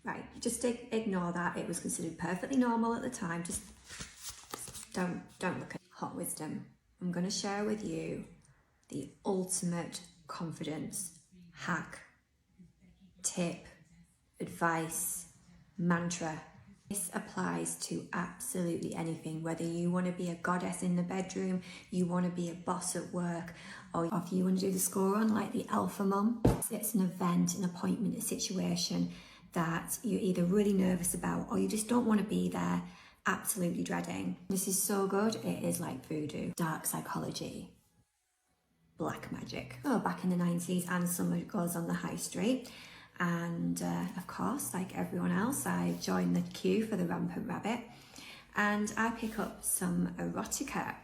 Right, just ignore that. It was considered perfectly normal at the time. Just don't look at hot wisdom. I'm going to share with you the ultimate confidence hack, tip, advice, mantra. This applies to absolutely anything, whether you want to be a goddess in the bedroom, you want to be a boss at work, or if you want to do the score on like the alpha mum. It's an event, an appointment, a situation that you're either really nervous about or you just don't want to be there, absolutely dreading. This is so good, it is like voodoo, dark psychology, black magic. Oh, back in the 90s, Anne Summer goes on the high street. And of course, like everyone else, I joined the queue for the Rampant Rabbit and I pick up some erotica.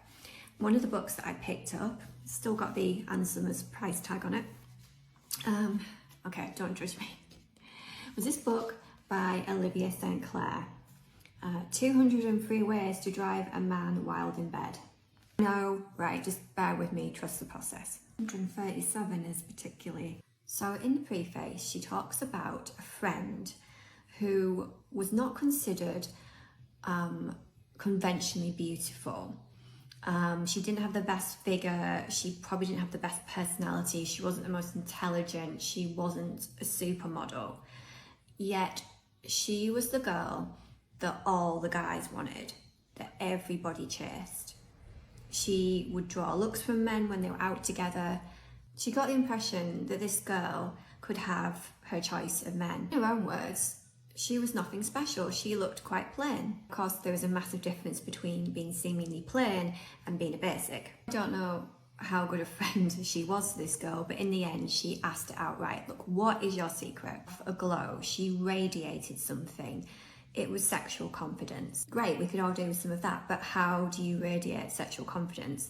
One of the books that I picked up, still got the Anne Summers price tag on it. Okay, don't judge me. Was this book by Olivia St. Clair, 203 Ways to Drive a Man Wild in Bed. No, right, just bear with me, trust the process. 137 is particularly. So in the preface, she talks about a friend who was not considered conventionally beautiful. She didn't have the best figure, she probably didn't have the best personality, she wasn't the most intelligent, she wasn't a supermodel. Yet she was the girl that all the guys wanted, that everybody chased. She would draw looks from men when they were out together. She got the impression that this girl could have her choice of men. In her own words, she was nothing special. She looked quite plain. Of course, there was a massive difference between being seemingly plain and being a basic. I don't know how good a friend she was to this girl, but in the end, she asked it outright. Look, what is your secret? A glow. She radiated something. It was sexual confidence. Great, we could all do some of that, but how do you radiate sexual confidence?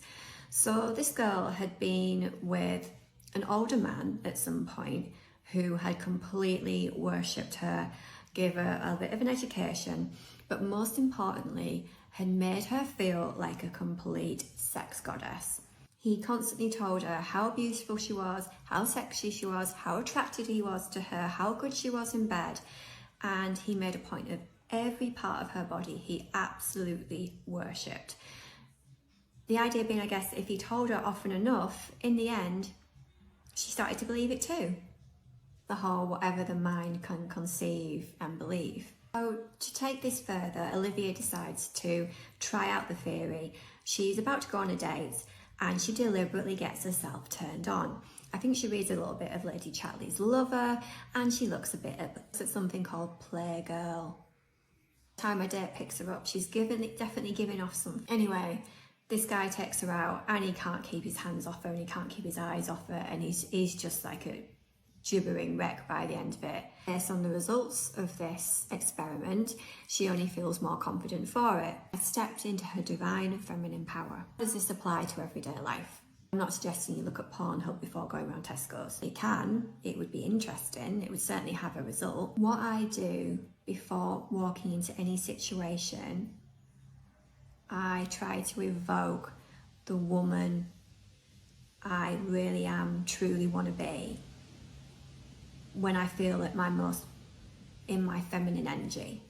So this girl had been with an older man at some point who had completely worshipped her, gave her a bit of an education, but most importantly, had made her feel like a complete sex goddess. He constantly told her how beautiful she was, how sexy she was, how attracted he was to her, how good she was in bed, and he made a point of every part of her body he absolutely worshipped. The idea being, I guess, if he told her often enough, in the end, she started to believe it too. The whole whatever the mind can conceive and believe. So to take this further, Olivia decides to try out the theory. She's about to go on a date and she deliberately gets herself turned on. I think she reads a little bit of Lady Chatterley's Lover and she looks a bit at something called Playgirl. By the time her date picks her up, she's definitely giving off something. Anyway, this guy takes her out and he can't keep his hands off her and he can't keep his eyes off her and he's just like a gibbering wreck by the end of it. Based on the results of this experiment, she only feels more confident for it. I stepped into her divine feminine power. How does this apply to everyday life? I'm not suggesting you look at Pornhub before going around Tesco's. You can, it would be interesting, it would certainly have a result. What I do before walking into any situation, I try to evoke the woman I really am, truly want to be when I feel at my most in my feminine energy.